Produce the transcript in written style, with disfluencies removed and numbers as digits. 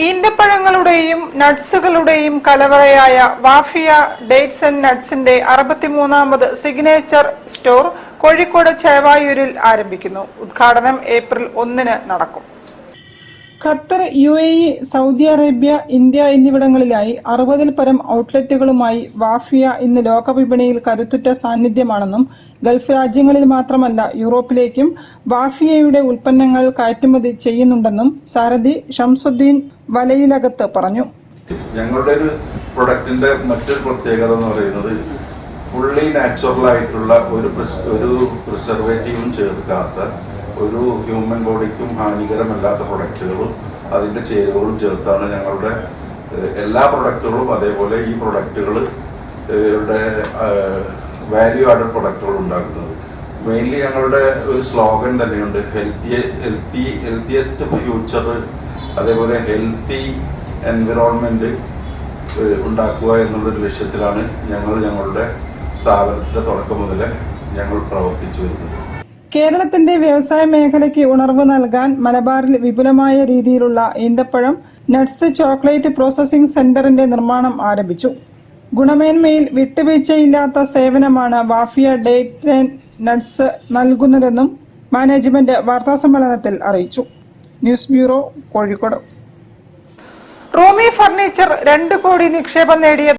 ഈന്തപ്പഴങ്ങളുടെയും നട്ട്സുകളുടെയും കലവറയായ Wafia dates and നട്ട്സിന്റെ 63ാമത് സിഗ്നേച്ചർ സ്റ്റോർ കോഴിക്കോട് ചേവായൂരിൽ ആരംഭിക്കുന്നു. ഉദ്ഘാടനം ഏപ്രിൽ 1-ന് നടക്കും. Qatar, UAE, Saudi Arabia, India എന്നിവിടങ്ങളിലായി 60-ൽ പരം ഔട്ട്ലെറ്റുകളുമായി വാഫിയ ഇന്ന് ലോകവിപണിയിൽ കരുത്തുറ്റ സാന്നിധ്യമാണെന്നും ഗൾഫ് രാജ്യങ്ങളിൽ മാത്രമല്ല യൂറോപ്പിലേക്കും വാഫിയയുടെ ഉൽപ്പന്നങ്ങൾ കയറ്റുമതി ചെയ്യുന്നുണ്ടെന്നും സാരഥി ഷംസുദ്ദീൻ വലയിലകത്ത് പറഞ്ഞു. ഞങ്ങളുടെ ഒരു പ്രൊഡക്റ്റിന്റെ മറ്റൊരു പ്രത്യേകത എന്ന് പറയുന്നത് ഫുള്ളി നാച്ചുറൽ ആയിട്ടുള്ള ഒരു പ്രിസർവേറ്റീവും ചേർക്കാത്ത, ഒരു ഹ്യൂമൻ ബോഡിക്കും ഹാനികരമല്ലാത്ത പ്രൊഡക്റ്റുകളും അതിൻ്റെ ചേരുവകളും ചേർത്താണ് ഞങ്ങളുടെ എല്ലാ പ്രൊഡക്റ്റുകളും. അതേപോലെ ഈ പ്രൊഡക്റ്റുകൾ വാല്യൂ ആഡഡ് പ്രൊഡക്റ്റുകൾ ഉണ്ടാക്കുന്നത്. മെയിൻലി ഞങ്ങളുടെ ഒരു സ്ലോഗൻ തന്നെയുണ്ട്, ഹെൽത്തിയസ്റ്റ് ഫ്യൂച്ചർ, അതേപോലെ ഹെൽത്തി എൻവിറോൺമെൻറ്റ് ഉണ്ടാക്കുക എന്നുള്ളൊരു ലക്ഷ്യത്തിലാണ് ഞങ്ങളുടെ സ്ഥാപനത്തിൻ്റെ തുടക്കം മുതൽ ഞങ്ങൾ പ്രവർത്തിച്ചു വരുന്നത്. കേരളത്തിന്റെ വ്യവസായ മേഖലയ്ക്ക് ഉണർവ് നൽകാൻ മലബാറിൽ വിപുലമായ രീതിയിലുള്ള ഈന്തപ്പഴം, നട്ട്സ്, ചോക്ലേറ്റ് പ്രോസസ്സിംഗ് സെന്ററിന്റെ നിർമ്മാണം ആരംഭിച്ചു. ഗുണമേന്മയിൽ വിട്ടുവീഴ്ചയില്ലാത്ത സേവനമാണ് വാഫിയ ഡേറ്റ്സ് ആൻഡ് നട്ട്സ് നൽകുന്നതെന്നും മാനേജ്മെന്റ് വാർത്താസമ്മേളനത്തിൽ അറിയിച്ചു. News bureau, Kozhikode. Rumi furniture 2 കോടി നിക്ഷേപം നേടിയ